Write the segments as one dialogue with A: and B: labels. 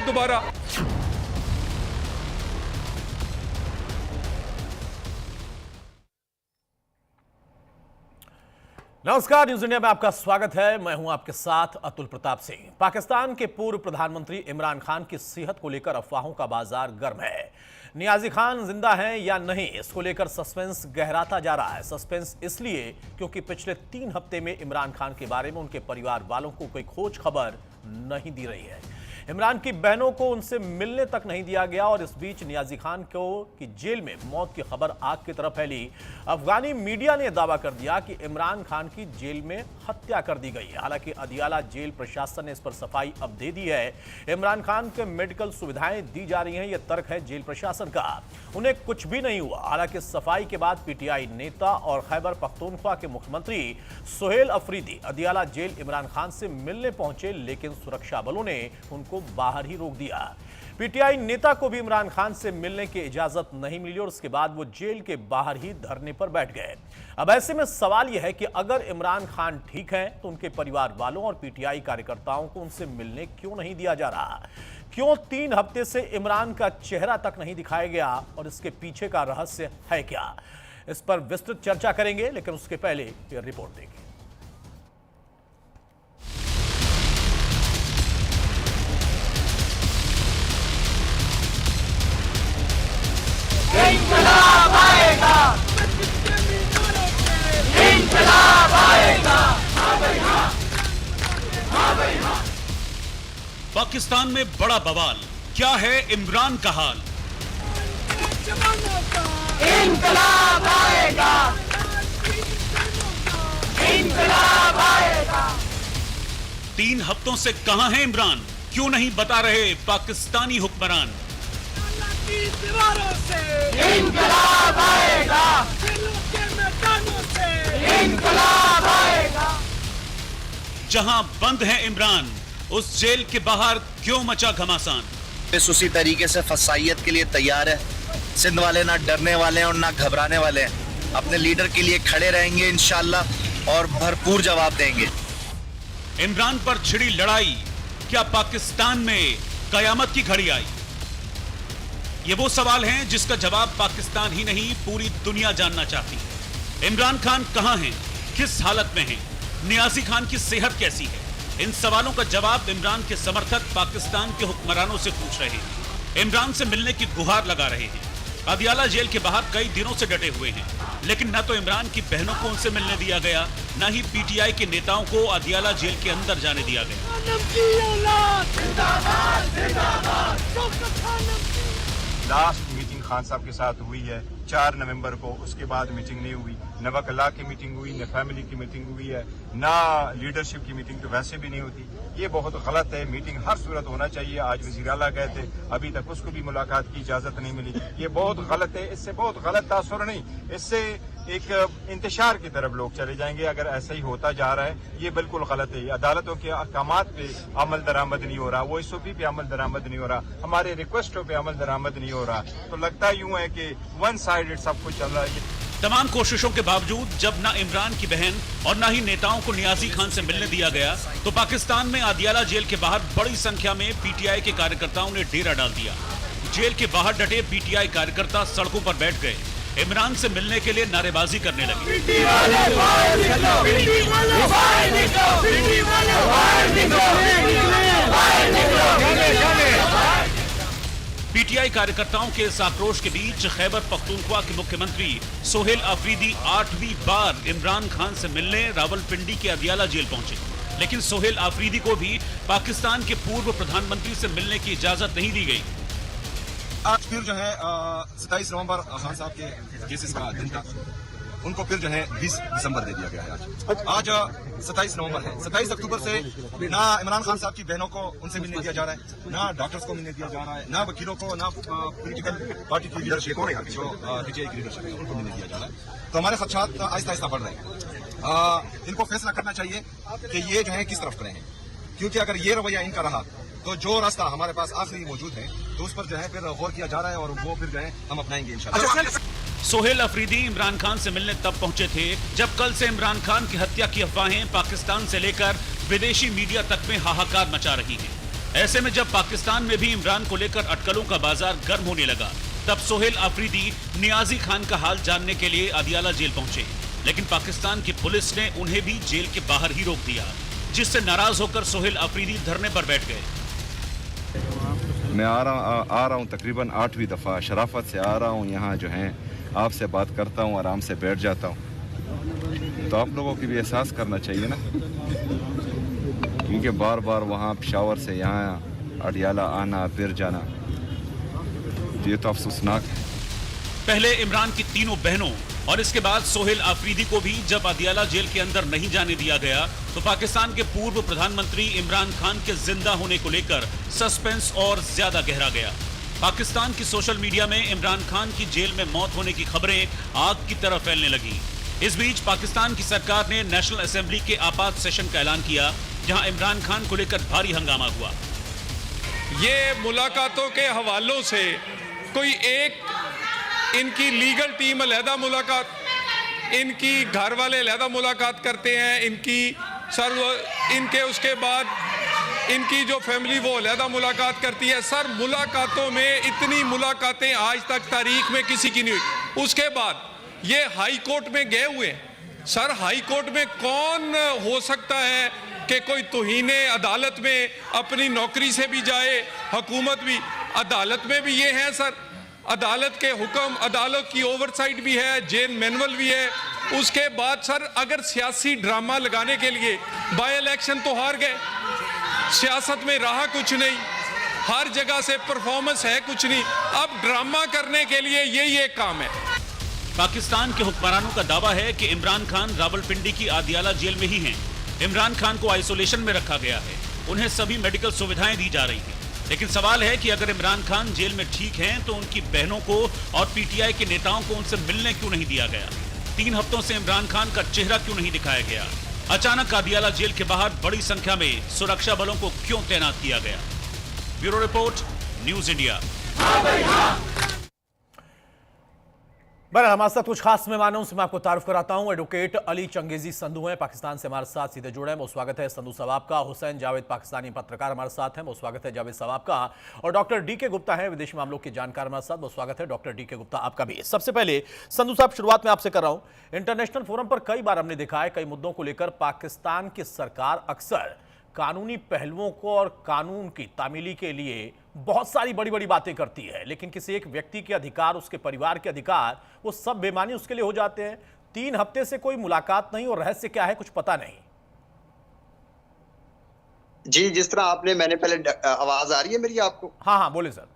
A: अब दोबारा।
B: नमस्कार, न्यूज इंडिया में आपका स्वागत है। मैं हूं आपके साथ अतुल प्रताप सिंह। पाकिस्तान के पूर्व प्रधानमंत्री इमरान खान की सेहत को लेकर अफवाहों का बाजार गर्म है। नियाजी खान जिंदा हैं या नहीं, इसको लेकर सस्पेंस गहराता जा रहा है। सस्पेंस इसलिए क्योंकि पिछले 3 हफ्ते में इमरान खान के बारे में उनके परिवार वालों को कोई खोज खबर नहीं दी रही है। इमरान की बहनों को उनसे मिलने तक नहीं दिया गया और इस बीच नियाजी खान को कि जेल में मौत की खबर आग की तरह फैली। अफगानी मीडिया ने दावा कर दिया कि इमरान खान की जेल में हत्या कर दी गई है। हालांकि अदियाला जेल प्रशासन ने इस पर सफाई अब दे दी है। इमरान खान के मेडिकल सुविधाएं दी जा रही हैं, यह तर्क है जेल प्रशासन का। उन्हें कुछ भी नहीं हुआ। हालांकि सफाई के बाद पीटीआई नेता और खैबर पख्तूनख्वा के मुख्यमंत्री सोहेल अफरीदी अदियाला जेल इमरान खान से मिलने पहुंचे, लेकिन सुरक्षा बलों ने उनको बाहर ही रोक दिया। पीटीआई नेता को भी इमरान खान से मिलने की इजाजत नहीं मिली और उसके बाद वो जेल के बाहर ही धरने पर बैठ गए। अब ऐसे में सवाल यह है कि अगर इमरान खान ठीक हैं तो उनके परिवार वालों और पीटीआई कार्यकर्ताओं को उनसे मिलने क्यों नहीं दिया जा रहा? क्यों 3 हफ्ते से इमरान का चेहरा तक नहीं दिखाया गया और इसके पीछे का रहस्य है क्या? इस पर विस्तृत चर्चा करेंगे, लेकिन उसके पहले ये रिपोर्ट देखिए।
C: इंकलाब आएगा, इंकलाब आएगा।
D: पाकिस्तान में बड़ा बवाल, क्या है इमरान का हाल?
C: इंकलाब आएगा, इंकलाब आएगा।
D: 3 हफ्तों से कहां है इमरान? क्यों नहीं बता रहे पाकिस्तानी हुक्मरान?
C: दीवारों से इंकलाब आएगा, दिलों के मैदानों से इंकलाब आएगा।
D: जहां बंद है इमरान, उस जेल के बाहर क्यों मचा घमासान?
E: इस उसी तरीके से फसाइयत के लिए तैयार है। सिंध वाले ना डरने वाले हैं और ना घबराने वाले हैं। अपने लीडर के लिए खड़े रहेंगे इंशाल्लाह और भरपूर जवाब देंगे।
D: इमरान पर छिड़ी लड़ाई, क्या पाकिस्तान में कयामत की घड़ी आई? ये वो सवाल हैं जिसका जवाब पाकिस्तान ही नहीं पूरी दुनिया जानना चाहती है। इमरान खान कहां हैं, किस हालत में हैं, नियाजी खान की सेहत कैसी है? इन सवालों का जवाब इमरान के समर्थक पाकिस्तान के हुक्मरानों से पूछ रहे हैं। इमरान से मिलने की गुहार लगा रहे हैं। अदियाला जेल के बाहर कई दिनों से डटे हुए हैं, लेकिन न तो इमरान की बहनों को उनसे मिलने दिया गया, न ही पीटीआई के नेताओं को अदियाला जेल के अंदर जाने दिया गया।
F: लास्ट मीटिंग खान साहब के साथ हुई है 4 नवंबर को, उसके बाद मीटिंग नहीं हुई। न वकला की मीटिंग हुई, न फैमिली की मीटिंग हुई है, ना लीडरशिप की मीटिंग तो वैसे भी नहीं होती। ये बहुत गलत है। मीटिंग हर सूरत होना चाहिए। आज वजीर आला गए थे, अभी तक उसको भी मुलाकात की इजाजत नहीं मिली। ये बहुत गलत है। इससे बहुत गलत तासुर नहीं, इससे एक इंतशार की तरफ लोग चले जाएंगे अगर ऐसा ही होता जा रहा है। ये बिल्कुल गलत है। अदालतों के अहकामात पे अमल दरामद नहीं हो रहा, वो एसओपी पे अमल दरामद नहीं हो रहा, हमारे रिक्वेस्टों पे अमल दरामद नहीं हो रहा। तो लगता यूं है कि वन साइडेड सब कुछ चल रहा है।
D: तमाम कोशिशों के बावजूद जब न इमरान की बहन और न ही नेताओं को नियाजी खान से मिलने दिया गया, तो पाकिस्तान में अदियाला जेल के बाहर बड़ी संख्या में पीटीआई के कार्यकर्ताओं ने डेरा डाल दिया। जेल के बाहर डटे पीटीआई कार्यकर्ता सड़कों पर बैठ गए, इमरान से मिलने के लिए नारेबाजी करने लगे। पीटीआई कार्यकर्ताओं के इस आक्रोश के बीच खैबर पख्तूनख्वा के मुख्यमंत्री सोहेल अफरीदी 8वीं बार इमरान खान से मिलने रावलपिंडी के अदियाला जेल पहुंचे, लेकिन सोहेल अफरीदी को भी पाकिस्तान के पूर्व प्रधानमंत्री से मिलने की इजाजत नहीं दी गई।
G: आज फिर जो है 27 नवंबर खान साहब के केसेस का दिन था, उनको फिर जो है 20 दिसंबर दे दिया गया है। आज 27 नवंबर है। 27 अक्टूबर से ना इमरान खान साहब की बहनों को उनसे मिलने दिया जा रहा है, ना डॉक्टर्स को मिलने दिया जा रहा है, ना वकीलों को, ना पॉलिटिकल पार्टी की लीडरशिप को, जो पीटीआई की लीडरशिप है उनको मिलने दिया जा रहा है। तो हमारे खदशात आहिस्ता आहिस्ता बढ़ रहे हैं। इनको फैसला करना चाहिए कि ये जो है किस तरफ खड़े हैं, क्योंकि अगर ये रवैया इनका रहा तो जो रास्ता हमारे पास आखिरी मौजूद है तो उस पर जो है फिर गौर किया जा रहा है और वो फिर जो है हम अपनाएंगे इंशाल्लाह।
D: सोहेल अफरीदी इमरान खान से मिलने तब पहुंचे थे जब कल से इमरान खान की हत्या की अफवाहें पाकिस्तान से लेकर विदेशी मीडिया तक में हाहाकार मचा रही हैं। ऐसे में जब पाकिस्तान में भी इमरान को लेकर अटकलों का बाजार गर्म होने लगा, तब सोहेल आफरीदी नियाजी खान का हाल जानने के लिए अदियाला जेल पहुंचे, लेकिन पाकिस्तान की पुलिस ने उन्हें भी जेल के बाहर ही रोक दिया, जिससे नाराज होकर सोहेल आफरीदी धरने पर बैठ गए।
G: मैं आ रहा हूँ तकरीबन 8वीं दफ़ा शराफत से आ रहा हूँ यहाँ जो है आपसे बात करता हूँ, आराम से बैठ जाता हूँ। तो आप लोगों की भी एहसास करना चाहिए ना, क्योंकि बार बार वहाँ पेशावर से यहाँ अडियाला आना फिर जाना, ये तो अफसोसनाक है।
D: पहले इमरान की तीनों बहनों और इसके बाद सोहेल आफरीदी को भी जब अदियाला जेल के अंदर नहीं जाने दिया गया, तो पाकिस्तान के पूर्व प्रधानमंत्री इमरान खान के जिंदा होने को लेकर सस्पेंस और ज्यादा गहरा गया। पाकिस्तान की सोशल मीडिया में इमरान खान की जेल में मौत होने की खबरें आग की तरह फैलने लगी। इस बीच पाकिस्तान की सरकार ने नेशनल असेंबली के आपात सेशन का ऐलान किया, जहां इमरान खान को लेकर भारी हंगामा हुआ।
A: ये मुलाकातों के हवालों से कोई एक इनकी लीगल टीम अलहदा मुलाकात, इनकी घर वाले अलहदा मुलाकात करते हैं, इनके उसके बाद इनकी जो फैमिली वो अलहदा मुलाकात करती है। सर, मुलाकातों में इतनी मुलाकातें आज तक तारीख में किसी की नहीं हुई। उसके बाद ये हाई कोर्ट में गए हुए हैं। सर, हाई कोर्ट में कौन हो सकता है कि कोई तौहीन अदालत में अपनी नौकरी से भी जाए, हुकूमत भी, अदालत में भी ये है सर, अदालत के हुक्म, अदालत की ओवरसाइट भी है, जेल मैनुअल भी है। उसके बाद सर, अगर सियासी ड्रामा लगाने के लिए बाय इलेक्शन तो हार गए, सियासत में रहा कुछ नहीं, हर जगह से परफॉर्मेंस है कुछ नहीं, अब ड्रामा करने के लिए यही एक काम है।
D: पाकिस्तान के हुक्मरानों का दावा है कि इमरान खान रावलपिंडी की आदियाला जेल में ही हैं। इमरान खान को आइसोलेशन में रखा गया है, उन्हें सभी मेडिकल सुविधाएं दी जा रही हैं। लेकिन सवाल है कि अगर इमरान खान जेल में ठीक हैं, तो उनकी बहनों को और पीटीआई के नेताओं को उनसे मिलने क्यों नहीं दिया गया? 3 हफ्तों से इमरान खान का चेहरा क्यों नहीं दिखाया गया? अचानक आदियाला जेल के बाहर बड़ी संख्या में सुरक्षा बलों को क्यों तैनात किया गया? Bureau report, news India.
B: बहरहाल हमारे साथ कुछ खास मेहमानों से मैं आपको तारुफ कराता हूं। एडवोकेट अली चंगेजी संधू हैं, पाकिस्तान से हमारे साथ सीधे जुड़े हैं, वो स्वागत है संधू साहब आपका। हुसैन जावेद पाकिस्तानी पत्रकार हमारे साथ हैं, वो स्वागत है जावेद साहब आपका। और डॉक्टर डी के गुप्ता हैं, विदेशी मामलों के जानकार हमारे साथ, वो स्वागत है डॉक्टर डी के गुप्ता आपका भी। सबसे पहले संधू साहब, शुरुआत में आपसे कर रहा हूं। इंटरनेशनल फोरम पर कई बार हमने देखा है, कई मुद्दों को लेकर पाकिस्तान की सरकार अक्सर कानूनी पहलुओं को और कानून की तामीली के लिए बहुत सारी बड़ी बड़ी बातें करती है, लेकिन किसी एक व्यक्ति के अधिकार, उसके परिवार के अधिकार, वो सब बेमानी उसके लिए हो जाते हैं। 3 हफ्ते से कोई मुलाकात नहीं, और रहस्य क्या है कुछ पता नहीं।
H: जी, जिस तरह आपने, मैंने पहले, आवाज आ रही है मेरी आपको?
B: हाँ हाँ बोले सर।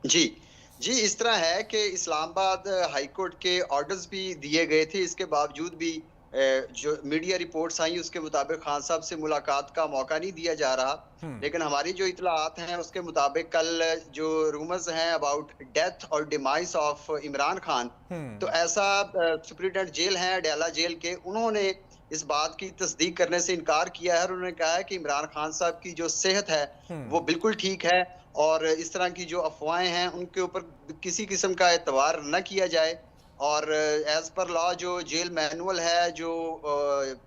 H: जी, इस तरह है कि इस्लामाबाद हाई कोर्ट के ऑर्डर्स भी दिए गए थे, इसके बावजूद भी जो मीडिया रिपोर्ट्स आई उसके मुताबिक खान साहब से मुलाकात का मौका नहीं दिया जा रहा। लेकिन हमारी जो इतलात हैं उसके मुताबिक कल जो रूमर्स हैं अबाउट डेथ और डिमाइस ऑफ इमरान खान, तो ऐसा सुप्रिटेंडेंट जेल हैं अडियाला जेल के, उन्होंने इस बात की तस्दीक करने से इनकार किया है। और उन्होंने कहा है कि इमरान खान साहब की जो सेहत है वो बिल्कुल ठीक है, और इस तरह की जो अफवाहें हैं उनके ऊपर किसी किस्म का एतबार न किया जाए। और एज पर लॉ जो जेल मैनुअल है, जो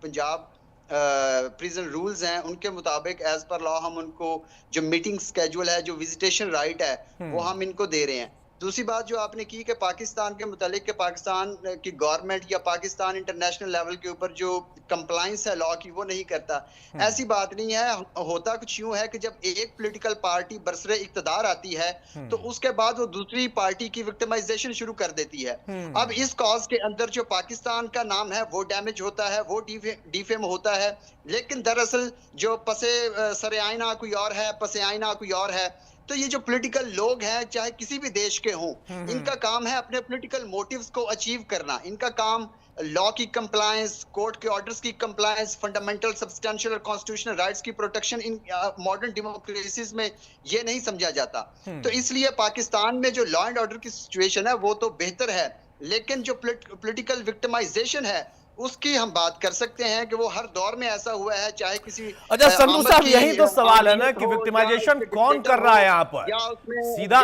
H: पंजाब प्रिजन रूल्स हैं, उनके मुताबिक एज पर लॉ हम उनको जो मीटिंग स्केड्यूल है, जो विजिटेशन राइट है, वो हम इनको दे रहे हैं। दूसरी बात जो आपने की कि पाकिस्तान के मुतालिक, पाकिस्तान की गवर्नमेंट या पाकिस्तान इंटरनेशनल लेवल के ऊपर जो कंप्लाइंस है लॉ की वो नहीं करता, ऐसी बात नहीं है। होता कुछ यूं है कि जब एक पॉलिटिकल पार्टी बरसरे इक्तदार आती है तो उसके बाद वो दूसरी पार्टी की विक्टिमाइजेशन शुरू कर देती है। अब इस कॉज के अंदर जो पाकिस्तान का नाम है वो डैमेज होता है, वो डिफेम होता है, लेकिन दरअसल जो पसे सरे आईना कोई और है, पसे आईना कोई और है। तो ये जो पॉलिटिकल लोग हैं, चाहे किसी भी देश के हों, इनका काम है अपने पॉलिटिकल मोटिव्स को अचीव करना। इनका काम लॉ की कंप्लायंस, कोर्ट के ऑर्डर्स की कंप्लायंस, फंडामेंटल सब्सटेंशियल और कॉन्स्टिट्यूशनल राइट्स की प्रोटेक्शन इन मॉडर्न डेमोक्रेसीज में ये नहीं समझा जाता। तो इसलिए पाकिस्तान में जो लॉ एंड ऑर्डर की सिचुएशन है वो तो बेहतर है, लेकिन जो पॉलिटिकल विक्टिमाइजेशन है उसकी हम बात कर सकते हैं कि वो हर दौर में ऐसा हुआ है, चाहे किसी।
B: अच्छा संधू साहब, यही तो सवाल है ना कि विक्टिमाइजेशन कौन कर रहा है यहाँ पर?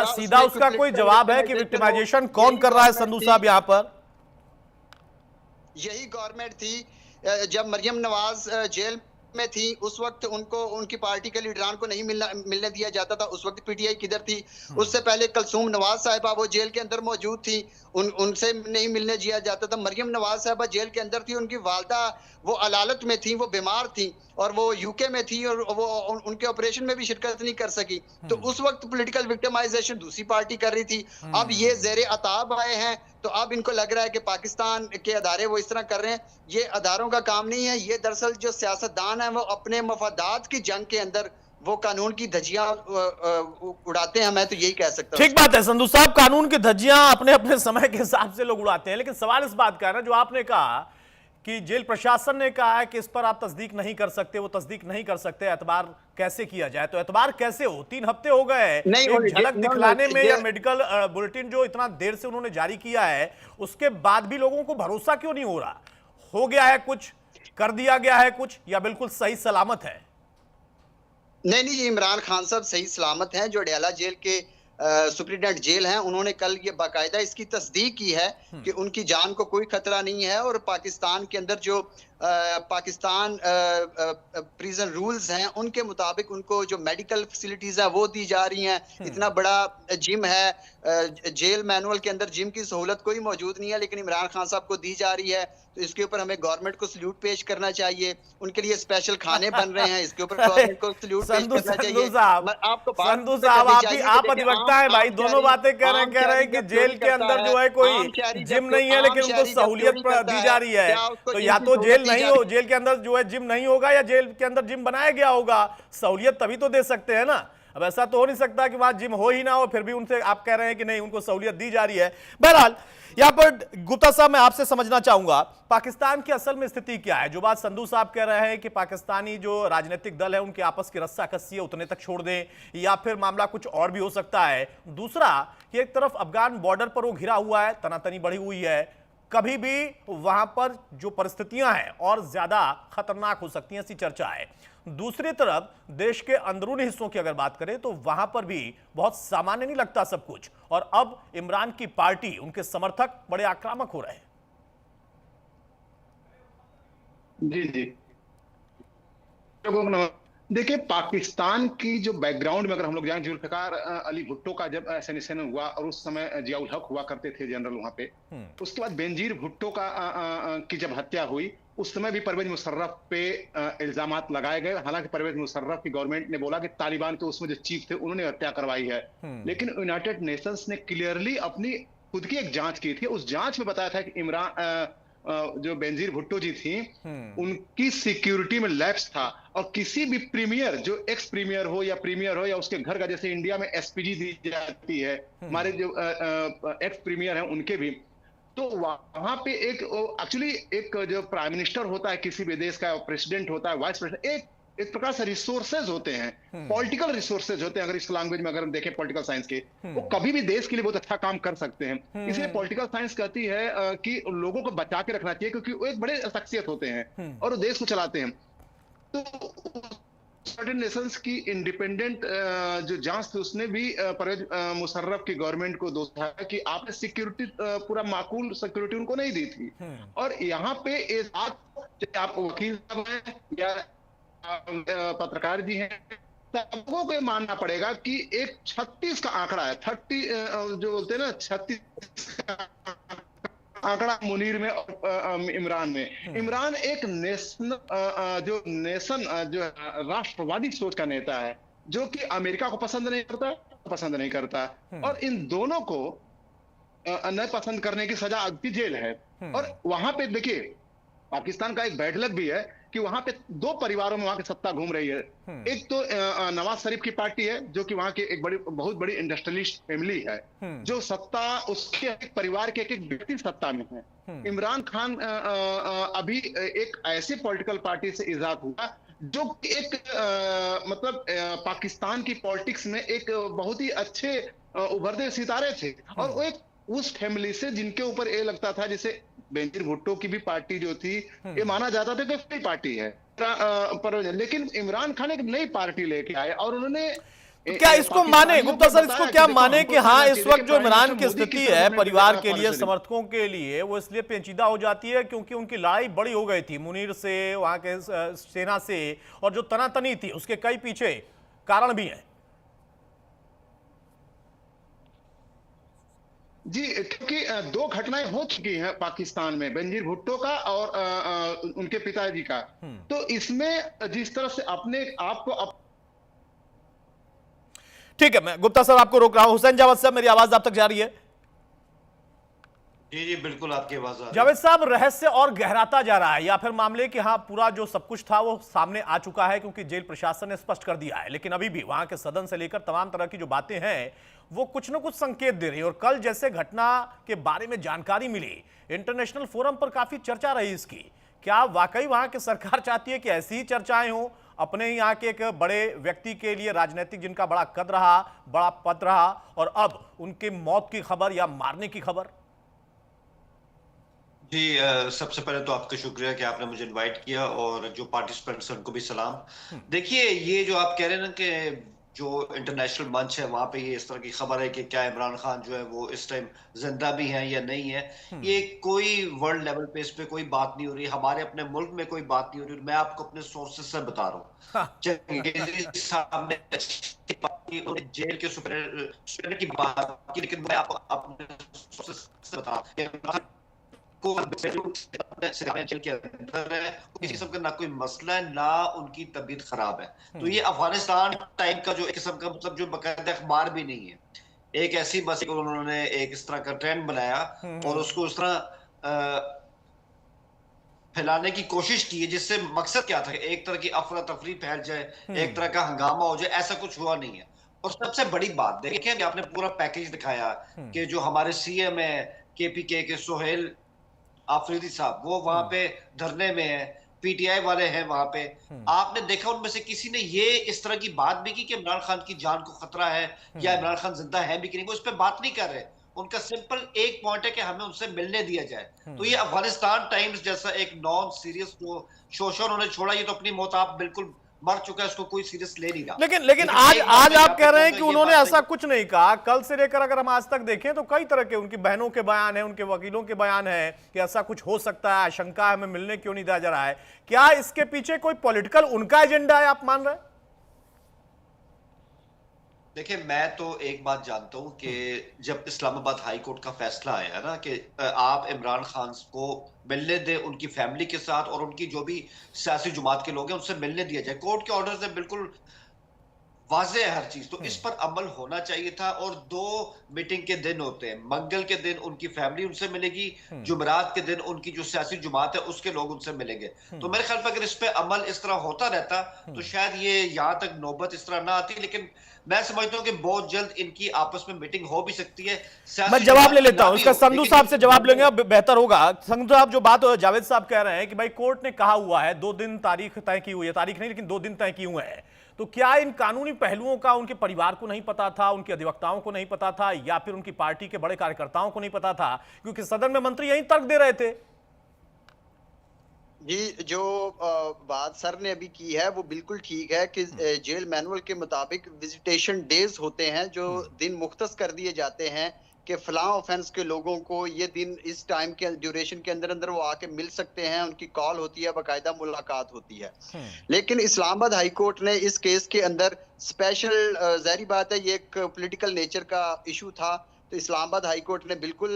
B: सीधा उसका कोई जवाब है कि विक्टिमाइजेशन कौन कर रहा है संधू साहब यहाँ पर?
H: यही गवर्नमेंट थी जब मरियम नवाज जेल में थी उस वक्त उनको उनकी पार्टी के लीडरान को नहीं मिलने दिया जाता था। उस वक्त पीटीआई किधर थी? उससे पहले कलसूम नवाज साहिबा वो जेल के अंदर मौजूद थी, उनसे नहीं मिलने दिया जाता था। मरियम नवाज साहिबा जेल के अंदर थी, उनकी वालदा वो अलालत में थी, वो बीमार थी और वो यूके में थी और वो उनके ऑपरेशन में भी शिरकत नहीं कर सकी। तो उस वक्त पॉलिटिकल विक्टिमाइजेशन दूसरी पार्टी कर रही थी। अब ये ज़ेरे अताब आए हैं तो अब इनको लग रहा है कि पाकिस्तान के अदारे वो इस तरह कर रहे हैं। ये अदारों का काम नहीं है, ये दरअसल जो सियासतदान है वो अपने मफादात की जंग के अंदर वो कानून की धज्जियां उड़ाते हैं। मैं तो यही कह सकता हूं।
B: ठीक बात है संधू साहब, कानून की धज्जियां अपने अपने समय के हिसाब से लोग उड़ाते हैं, लेकिन सवाल इस बात का है ना, जो आपने कहा कि जेल प्रशासन ने कहा है कि इस पर आप तस्दीक नहीं कर सकते, वो तस्दीक नहीं कर सकते, एतबार कैसे किया जाए? तो एतबार कैसे हो? 3 हफ्ते हो गए एक झलक दिखलाने में, या मेडिकल बुलेटिन जो इतना देर से उन्होंने जारी किया है उसके बाद भी लोगों को भरोसा क्यों नहीं हो रहा? हो गया है कुछ, कर दिया गया है कुछ, या बिल्कुल सही सलामत है?
H: नहीं जी, इमरान खान साहब सही सलामत हैं। जो अडयाला जेल के सुप्रिटेंडेंट जेल हैं, उन्होंने कल ये बाकायदा इसकी तस्दीक की है कि उनकी जान को कोई खतरा नहीं है और पाकिस्तान के अंदर जो पाकिस्तान प्रिजन रूल्स हैं उनके मुताबिक उनको जो मेडिकल फैसिलिटीज है वो दी जा रही हैं। इतना बड़ा जिम है, जेल मैनुअल के अंदर जिम की सहूलत कोई मौजूद नहीं है, लेकिन इमरान खान साहब को दी जा रही है। तो इसके ऊपर हमें गवर्नमेंट को सल्यूट पेश करना चाहिए। उनके लिए स्पेशल खाने बन रहे हैं, इसके ऊपर गवर्नमेंट को सल्यूट पेश करना चाहिए।
B: आपको संधू साहब, आप अधिवक्ता हैं भाई, दोनों बातें कह रहे हैं कि जेल के अंदर जो है कोई जिम नहीं है लेकिन उनको सहूलियत दी जा रही है। तो या तो जेल नहीं हो, जेल के अंदर जो है जिम नहीं होगा, या जेल के अंदर जिम बनाया गया होगा। सहूलियत तभी तो दे सकते हैं ना। अब ऐसा तो हो नहीं सकता कि वहां जिम हो ही ना हो, फिर भी उनसे आप कह रहे हैं कि नहीं उनको सहूलियत दी जा रही है। बहरहाल यहां पर गुप्ता साहब मैं आपसे समझना चाहूंगा पाकिस्तान की असल में स्थिति क्या है। जो बात संधू साहब कह रहे हैं कि पाकिस्तानी जो राजनीतिक दल है उनके आपस की रस्साकसी है, उतने तक छोड़ दें, या फिर मामला कुछ और भी हो सकता है। दूसरा कि एक तरफ अफगान बॉर्डर पर वो घिरा हुआ है, तनातनी बढ़ी हुई है, कभी भी वहां पर जो परिस्थितियां हैं और ज्यादा खतरनाक हो सकती हैं, ऐसी चर्चा है। दूसरी तरफ देश के अंदरूनी हिस्सों की अगर बात करें तो वहां पर भी बहुत सामान्य नहीं लगता सब कुछ, और अब इमरान की पार्टी, उनके समर्थक बड़े आक्रामक हो रहे हैं।
I: जी जी, देखिए पाकिस्तान की जो बैकग्राउंड में अगर हम लोग जाएं, जुल्फिकार अली भुट्टो का जब असैसिनेशन हुआ और उस समय जियाउल हक हुआ करते थे जनरल वहां पे, उसके बाद बेनजीर भुट्टो का की जब हत्या हुई उस समय भी परवेज मुशर्रफ पे इल्जामात लगाए गए। हालांकि परवेज मुशर्रफ की गवर्नमेंट ने बोला कि तालिबान के उसमें जो चीफ थे उन्होंने हत्या करवाई है, लेकिन यूनाइटेड नेशंस ने क्लियरली अपनी खुद की एक जांच की थी। उस जांच में बताया था कि इमरान जो बेनजीर भुट्टो जी थी उनकी सिक्योरिटी में लैप्स था, और किसी भी प्रीमियर, जो एक्स प्रीमियर हो या प्रीमियर हो या उसके घर का, जैसे इंडिया में एसपीजी दी जाती है, हमारे जो एक्स प्रीमियर हैं उनके भी, तो वहां पे एक एक्चुअली एक जो प्राइम मिनिस्टर होता है किसी भी देश का, प्रेसिडेंट होता है, वाइस प्रेसिडेंट, एक प्रकार से रिसोर्सेज होते हैं, पॉलिटिकल रिसोर्सेज होते हैं। अगर इस लैंग्वेज में अगर हम देखें पॉलिटिकल साइंस के, वो कभी भी देश के लिए बहुत अच्छा काम कर सकते हैं। इसलिए पॉलिटिकल साइंस कहती है कि लोगों को बचा के रखना चाहिए, क्योंकि वो एक बड़े शख्सियत होते हैं और वो देश को चलाते हैं। तो यूनाइटेड नेशंस की इंडिपेंडेंट जो जांच थी उसने भी परवेज मुशर्रफ की गवर्नमेंट को दोषा है कि आपने सिक्योरिटी पूरा माकूल सिक्योरिटी उनको नहीं दी थी। और यहाँ पे आप वकील साहब हैं या पत्रकार जी हैं, सबको को मानना पड़ेगा कि एक 36 का आंकड़ा है, 30 जो बोलते हैं ना 36 का आंकड़ा मुनीर में और इमरान में। इमरान एक नेशन जो राष्ट्रवादी सोच का नेता है, जो कि अमेरिका को पसंद नहीं करता, और इन दोनों को न पसंद करने की सजा अब की जेल है। और वहां पे देखिए पाकिस्तान का एक बैड लक भी है कि वहां पे 2 परिवारों में वहां की सत्ता घूम रही है। एक तो नवाज शरीफ की पार्टी है, जो कि वहां की एक बहुत बड़ी इंडस्ट्रियलिस्ट फैमिली है, जो सत्ता उसके एक परिवार के एक व्यक्ति सत्ता में है। इमरान खान अभी एक ऐसी पॉलिटिकल पार्टी से इजाद हुआ जो एक मतलब पाकिस्तान की पॉलिटिक्स में एक बहुत ही अच्छे उभरते सितारे थे, और वो एक उस फैमिली से जिनके ऊपर ये लगता था, जैसे बेनजीर भुट्टो की भी पार्टी जो थी ये माना जाता था कि नई पार्टी है, पर लेकिन इमरान खान एक नई पार्टी लेके आए और उन्होंने
B: क्या इसको माने गुप्ता सर, इसको क्या माने कि हाँ इस वक्त जो इमरान की स्थिति है परिवार के लिए, समर्थकों के लिए, वो इसलिए पेचीदा हो जाती है क्योंकि उनकी लड़ाई बड़ी हो गई थी मुनीर से, वहां के सेना से, और जो तनातनी थी उसके कई पीछे कारण भी हैं।
I: जी, क्योंकि दो घटनाएं हो चुकी हैं पाकिस्तान में, बेनजीर भुट्टो का और उनके पिताजी का। तो इसमें जिस तरह से अपने आप को
B: ठीक है, मैं गुप्ता सर आपको रोक रहा हूं। हुसैन जावेद साहब, मेरी आवाज आप तक जा रही है?
J: जी बिल्कुल, आपकी आवाज आ रही है।
B: जावेद साहब, रहस्य और गहराता जा रहा है या फिर मामले कि हाँ पूरा जो सब कुछ था वो सामने आ चुका है क्योंकि जेल प्रशासन ने स्पष्ट कर दिया है, लेकिन अभी भी वहां के सदन से लेकर तमाम तरह की जो बातें हैं वो कुछ न कुछ संकेत दे रही है। और कल जैसे घटना के बारे में जानकारी मिली, इंटरनेशनल फोरम पर काफी चर्चा रही इसकी। क्या वाकई वहां की सरकार चाहती है कि ऐसी ही चर्चाएं हो अपने यहाँ के एक बड़े व्यक्ति के लिए, राजनीतिक जिनका बड़ा कद रहा, बड़ा पद रहा, और अब उनके मौत की खबर या मारने की खबर?
J: जी सबसे पहले तो आपका शुक्रिया कि आपने मुझे इनवाइट किया, और जो पार्टिसिपेंट्स हैं उनको भी सलाम। देखिए, ये जो आप कह रहे हैं ना कि जो इंटरनेशनल मंच है वहां पे ये इस तरह की खबर है कि क्या इमरान खान जो है वो इस टाइम जिंदा भी हैं या नहीं है, ये कोई वर्ल्ड लेवल पे इस पे कोई बात नहीं हो रही, हमारे अपने मुल्क में कोई बात नहीं हो रही। मैं आपको अपने सोर्सेज से बता रहा हूँ। चंगेजी साहब ने जेल के सुपर की बात की, लेकिन मैं आपको अपने सोर्सेज से बता रहा हूँ जेल के अंदर है, किसी किस्म का ना कोई मसला है, ना उनकी तबीयत खराब है। तो ये अफगानिस्तान टाइम का जो एक किस्म का मतलब जो बाकायदा अखबार भी नहीं है, एक ऐसी बस उन्होंने एक इस तरह का ट्रेंड बनाया और उसको उस तरह फैलाने की कोशिश की है, जिससे मकसद क्या था, एक तरह की अफरा तफरी फैल जाए, एक तरह का हंगामा हो जाए। ऐसा कुछ हुआ नहीं है। और सबसे बड़ी बात देखिए कि आपने पूरा पैकेज दिखाया कि जो हमारे सीएम है केपीके के सोहेल आफरीदी साहब, वो वहां पे धरने में है, पीटीआई वाले हैं वहां पे। आपने देखा उनमें से किसी ने ये इस तरह की बात भी की कि इमरान खान की जान को खतरा है या इमरान खान जिंदा है भी कि नहीं, वो इस पे बात नहीं कर रहे। उनका सिंपल एक पॉइंट है कि हमें उनसे मिलने दिया जाए। तो ये अफगानिस्तान टाइम्स जैसा एक नॉन सीरियस जो शोशा उन्होंने छोड़ा, ये तो अपनी मौत आप बिल्कुल मर चुका है, उसको कोई सीरियस ले नहीं रहा।
B: लेकिन आज आप कह रहे हैं कि उन्होंने ऐसा कुछ नहीं कहा। कल से लेकर अगर हम आज तक देखें तो कई तरह के उनकी बहनों के बयान है, उनके वकीलों के बयान है कि ऐसा कुछ हो सकता है, आशंका है, हमें मिलने क्यों नहीं दिया जा रहा है। क्या इसके पीछे कोई पॉलिटिकल उनका एजेंडा है, आप मान रहे हैं?
J: देखिए, मैं तो एक बात जानता हूं कि जब इस्लामाबाद हाई कोर्ट का फैसला आया ना कि आप इमरान खान को मिलने दें उनकी फैमिली के साथ, और उनकी जो भी सियासी जुमात के लोग हैं उनसे मिलने दिया जाए, कोर्ट के ऑर्डर से बिल्कुल वाज़ेह है हर चीज, तो इस पर अमल होना चाहिए था। और 2 मीटिंग के दिन होते हैं, मंगल के दिन उनकी फैमिली उनसे मिलेगी, जुमेरात के दिन उनकी जो सियासी जुमात है उसके लोग उनसे मिलेंगे। तो मेरे ख्याल में अगर इस पे अमल इस तरह होता रहता तो शायद ये यहाँ तक नौबत इस तरह ना आती। लेकिन मैं समझता हूँ कि बहुत जल्द इनकी आपस में मीटिंग हो भी सकती है।
B: मैं जवाब ले लेता हूं इसका, संधू साहब से जवाब लेंगे, बेहतर होगा। संधू साहब, जो बात जावेद साहब कह रहे हैं कि भाई कोर्ट ने कहा हुआ है 2 दिन तारीख तय की हुई है, तारीख नहीं लेकिन 2 दिन तय किए हुए हैं, तो क्या इन कानूनी पहलुओं का उनके परिवार को नहीं पता था, उनके अधिवक्ताओं को नहीं पता था, या फिर उनकी पार्टी के बड़े कार्यकर्ताओं को नहीं पता था? क्योंकि सदन में मंत्री यही तर्क दे रहे थे।
H: जी, जो बात सर ने अभी की है वो बिल्कुल ठीक है कि जेल मैनुअल के मुताबिक विजिटेशन डेज होते हैं, जो दिन मुख्तस कर दिए जाते हैं कि फलां ऑफेंस के लोगों को ये दिन इस टाइम के ड्यूरेशन के अंदर अंदर वो आके मिल सकते हैं, उनकी कॉल होती है, बाकायदा मुलाकात होती है। लेकिन इस्लामाबाद हाई कोर्ट ने इस केस के अंदर स्पेशल, जाहिर बात है ये एक पॉलिटिकल नेचर का इशू था, तो इस्लामाबाद हाई कोर्ट ने बिल्कुल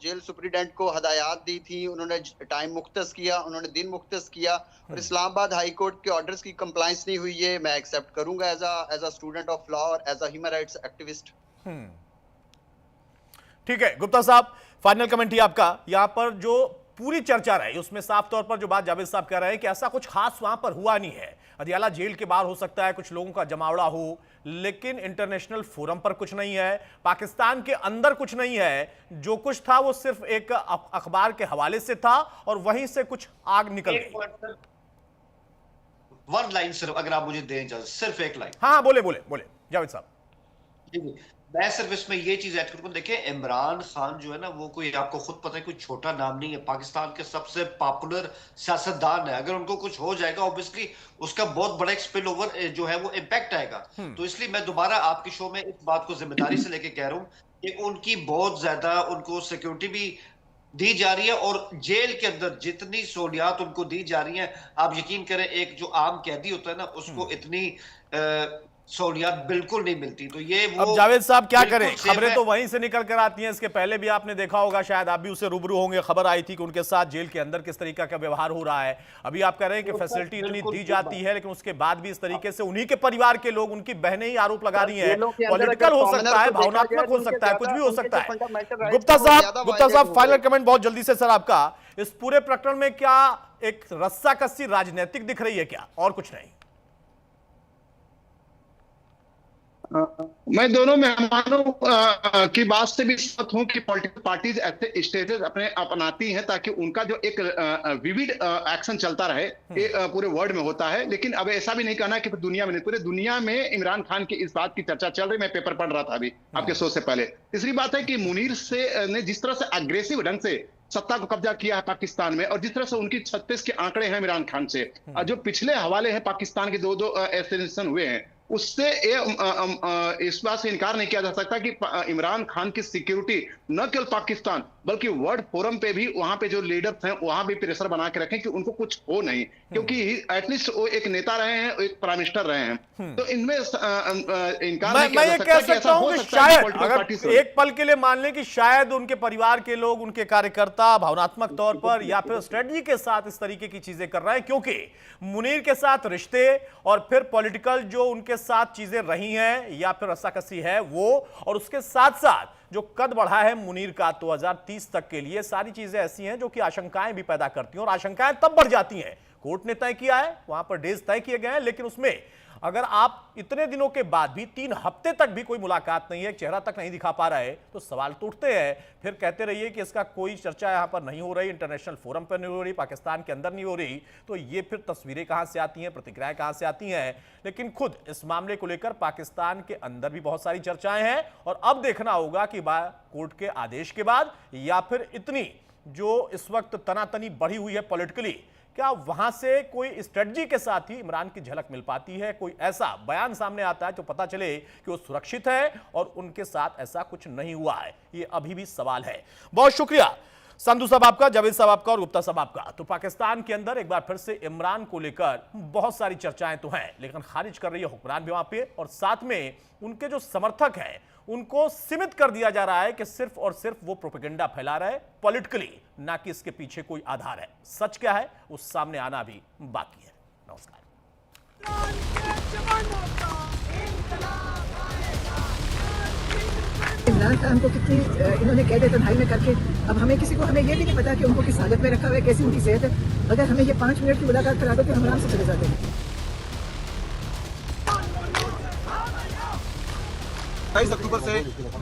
H: जेल सुप्रीडेंट को हदायत दी थी, उन्होंने टाइम मुख्तस किया, उन्होंने दिन मुख्तस किया, और इस्लामाबाद हाई कोर्ट के ऑर्डर्स की कंप्लायंस नहीं हुई है, मैं एक्सेप्ट करूंगा as a student of law और as a human rights activist.
B: ठीक है गुप्ता साहब, फाइनल कमेंट ही आपका। यहां पर जो पूरी चर्चा रही उसमें साफ तौर पर जो बात जावेद साहब कह रहे हैं कि ऐसा कुछ खास वहां पर हुआ नहीं है। अदियाला जेल के बाहर हो सकता है कुछ लोगों का जमावड़ा हो, लेकिन इंटरनेशनल फोरम पर कुछ नहीं है, पाकिस्तान के अंदर कुछ नहीं है। जो कुछ था वो सिर्फ एक अखबार के हवाले से था और वहीं से कुछ आग निकल गई।
J: 1 लाइन सिर्फ अगर आप मुझे दें इजाजत, सिर्फ 1 लाइन।
B: हाँ बोले बोले बोले जावेद साहब।
J: जी जी, मैं सिर्फ इसमें ये चीज ऐड करूंगा, देखिए इमरान खान जो है ना, वो कोई आपको खुद पता है कोई छोटा नाम नहीं है, पाकिस्तान के सबसे पॉपुलर सियासतदान है। अगर उनको कुछ हो जाएगा ऑब्वियसली उसका बहुत बड़ा एक स्पिल ओवर जो है वो इम्पैक्ट आएगा। तो इसलिए मैं दोबारा आपके शो में इस बात को जिम्मेदारी से लेके कह रहा हूँ कि उनकी बहुत ज्यादा उनको सिक्योरिटी भी दी जा रही है, और जेल के अंदर जितनी सहूलियात उनको दी जा रही हैं, आप यकीन करें एक जो आम कैदी होता है ना उसको इतनी सहूलियात बिल्कुल नहीं मिलती। तो ये वो
B: अब जावेद साहब क्या
J: बिल्कुल
B: करें,
J: सेफ
B: खबरें
J: है।
B: तो वहीं से निकल कर आती हैं। इसके पहले भी आपने देखा होगा, शायद आप भी उससे रूबरू होंगे, खबर आई थी कि उनके साथ जेल के अंदर किस तरीका का व्यवहार हो रहा है। अभी आप कह रहे हैं कि फैसिलिटी इतनी
J: बिल्कुल
B: दी जाती है, लेकिन उसके बाद भी इस तरीके से उन्हीं के परिवार के लोग, उनकी बहनें ही आरोप लगा रही हैं।
H: जेलों के अंदर
B: पॉलिटिकल
H: अगर
B: हो
H: commoner
B: सकता है,
H: को देखा
B: भावनात्मक
H: जाए तो
B: हो सकता है, कुछ भी हो
H: उनके
B: सकता
H: जो
B: है।
H: fundamental rights
B: गुप्ता
H: हैं, वो
B: साहब,
H: ज्यादा
B: गुप्ता साहब
H: violate हो
B: फाइनल
H: गए।
B: कमेंट बहुत जल्दी से सर आपका, इस पूरे प्रकरण में क्या एक रस्साकसी राजनीतिक दिख रही है क्या, और कुछ नहीं?
I: मैं दोनों मेहमानों की बात से भी सहमत हूं कि पॉलिटिकल पार्टीज ऐसे स्टेजेस अपने अपनाती हैं ताकि उनका जो एक विविड एक्शन चलता रहे, ये पूरे वर्ल्ड में होता है। लेकिन अब ऐसा भी नहीं कहना कि दुनिया में नहीं, पूरे दुनिया में इमरान खान की इस बात की चर्चा चल रही। मैं पेपर पढ़ रहा था अभी आपके शो से पहले। तीसरी बात है कि मुनीर से ने जिस तरह से अग्रेसिव ढंग से सत्ता को कब्जा किया है पाकिस्तान में, और जिस तरह से उनकी 36 के आंकड़े हैं इमरान खान से, जो पिछले हवाले हैं पाकिस्तान के दो एसेसिनेशन हुए हैं, उससे इस बात से इनकार नहीं किया जा सकता कि इमरान खान की सिक्योरिटी न केवल पाकिस्तान बल्कि वर्ल्ड फोरम पे भी, वहां पे जो लीडर्स हैं वहां भी प्रेशर बना के रखें कि उनको कुछ हो नहीं, क्योंकि एटलीस्ट वो एक नेता रहे हैं, एक प्राइम मिनिस्टर रहे हैं। तो इनमें इनकार नहीं किया जा सकता कि ऐसा हो सकता है कि
B: अगर
I: पार्टी से
B: एक पल के लिए मान लें कि शायद उनके परिवार के लोग, उनके कार्यकर्ता भावनात्मक तौर पर या फिर स्ट्रेटजी के साथ इस तरीके की चीजें कर रहे हैं, क्योंकि मुनीर के साथ रिश्ते और फिर पॉलिटिकल जो उनके साथ चीजें रही हैं या फिर रस्साकसी है वो, और उसके साथ साथ जो कद बढ़ा है मुनीर का 2030 तक के लिए, सारी चीजें ऐसी हैं जो कि आशंकाएं भी पैदा करती हैं, और आशंकाएं तब बढ़ जाती हैं, कोर्ट ने तय किया है, वहां पर डेज तय किए गए हैं, लेकिन उसमें अगर आप इतने दिनों के बाद भी 3 हफ्ते तक भी कोई मुलाकात नहीं है, चेहरा तक नहीं दिखा पा रहे, तो सवाल तो उठते हैं। फिर कहते रहिए कि इसका कोई चर्चा यहां पर नहीं हो रही, इंटरनेशनल फोरम पर नहीं हो रही, पाकिस्तान के अंदर नहीं हो रही, तो ये फिर तस्वीरें कहां से आती हैं, प्रतिक्रियाएं कहां से आती हैं। लेकिन खुद इस मामले को लेकर पाकिस्तान के अंदर भी बहुत सारी चर्चाएं हैं, और अब देखना होगा कि कोर्ट के आदेश के बाद या फिर इतनी जो इस वक्त तनातनी बढ़ी हुई है पॉलिटिकली, क्या वहां से कोई स्ट्रेटजी के साथ ही इमरान की झलक मिल पाती है, कोई ऐसा बयान सामने आता है तो पता चले कि वो सुरक्षित है और उनके साथ ऐसा कुछ नहीं हुआ है। ये अभी भी सवाल है। बहुत शुक्रिया संधू साहब आपका, जावेद साहब आपका और गुप्ता साहब आपका। तो पाकिस्तान के अंदर एक बार फिर से इमरान को लेकर बहुत सारी चर्चाएं तो हैं, लेकिन खारिज कर रही है हुक्मरान भी वहां पे, और साथ में उनके जो समर्थक हैं उनको सीमित कर दिया जा रहा है कि सिर्फ और सिर्फ वो प्रोपेगेंडा फैला रहे पॉलिटिकली, ना कि इसके पीछे कोई आधार है। सच क्या है उस सामने आना भी बाकी है। नमस्कार।
K: इमरान खान को कितनी इन्होंने कैद तन्हाई में करके, अब हमें किसी को, हमें ये भी नहीं पता कि उनको किस हालत में रखा हुआ है, कैसी उनकी सेहत है। अगर हमें ये 5 मिनट की मुलाकात करा दो तो हम आराम से चले जाते हैं।
G: 27 अक्टूबर से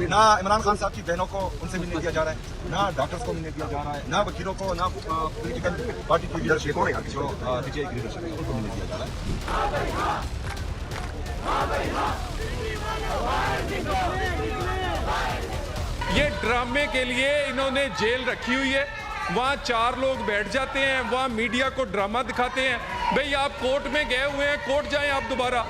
G: ना इमरान खान साहब की बहनों को उनसे मिलने दिया जा रहा है, ना डॉक्टर्स को मिलने दिया जा रहा है, ना वकीलों को, ना पॉलिटिकल पार्टी की लीडरशिप को, जो पीटीआई की लीडरशिप है उनको मिलने दिया जा रहा है।
A: ये ड्रामे के लिए इन्होंने जेल रखी हुई है, वहाँ 4 लोग बैठ जाते हैं, वहाँ मीडिया को ड्रामा दिखाते हैं। भाई आप कोर्ट में गए हुए हैं, कोर्ट जाएं आप दोबारा।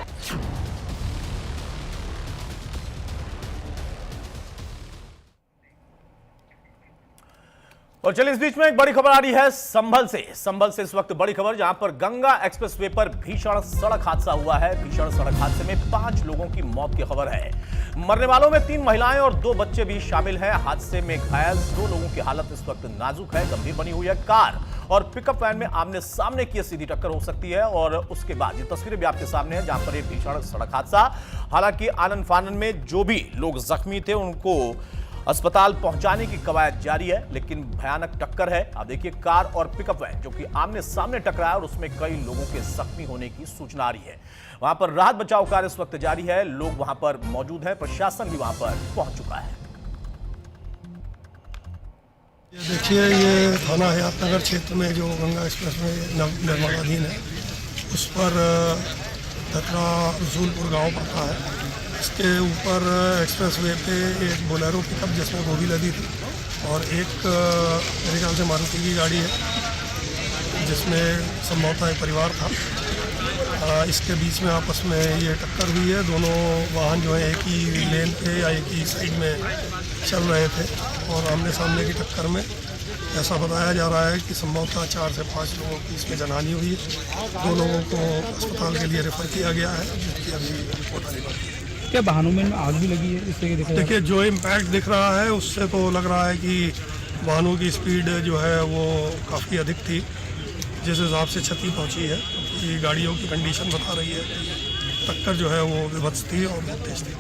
B: और चलिए इस बीच में एक बड़ी खबर आ रही है संभल से इस वक्त बड़ी खबर, जहां पर गंगा एक्सप्रेसवे पर भीषण सड़क हादसा हुआ है। भीषण सड़क हादसे में 5 लोगों की मौत की खबर है। मरने वालों में 3 महिलाएं और 2 बच्चे भी शामिल हैं। हादसे में घायल 2 लोगों की हालत इस वक्त नाजुक है, गंभीर बनी हुई है। कार और पिकअप वैन में आमने सामने की सीधी टक्कर हो सकती है, और उसके बाद ये तस्वीरें भी आपके सामने है जहां पर ये भीषण सड़क हादसा। हालांकि आनन फानन में जो भी लोग जख्मी थे उनको अस्पताल पहुंचाने की कवायद जारी है, लेकिन भयानक टक्कर है। आप देखिए कार और पिकअप वैन जो कि आमने सामने टकराया, और उसमें कई लोगों के जख्मी होने की सूचना आ रही है। वहां पर राहत बचाव कार्य इस वक्त जारी है, लोग वहां पर मौजूद हैं, प्रशासन भी वहां पर पहुंच चुका है।
L: ये देखिए, ये थाना हयातनगर क्षेत्र में जो गंगा एक्सप्रेस में निर्माणाधीन है, उस पर धतरा रसूलपुर गांव पड़ता है। इसके ऊपर एक्सप्रेसवे पे एक बोलेरो पिकअप जिसमें गोभी लदी थी और एक मेरे ख्याल से मारुति की गाड़ी है जिसमें संभवतः एक परिवार था। इसके बीच में आपस में ये टक्कर हुई है। दोनों वाहन जो है एक ही लेन पे या एक ही साइड में चल रहे थे और आमने सामने की टक्कर में ऐसा बताया जा रहा है कि संभवतः 4 से 5 लोगों की इसमें जनहानि हुई है। 2 लोगों को अस्पताल के लिए रेफर किया गया है जिसकी अभी रिपोर्ट आने बाकी है।
M: क्या वाहनों में आग भी लगी है? इससे
L: देखिए जो इम्पैक्ट दिख रहा है उससे तो लग रहा है कि वाहनों की स्पीड जो है वो काफ़ी अधिक थी, जिस हिसाब से क्षति पहुंची है क्योंकि गाड़ियों की कंडीशन बता रही है कि टक्कर जो है वो विभत्स थी और बहुत तेज थी।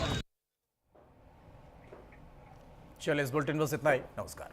B: चलिए इस बुलेटिन में बस इतना ही। नमस्कार।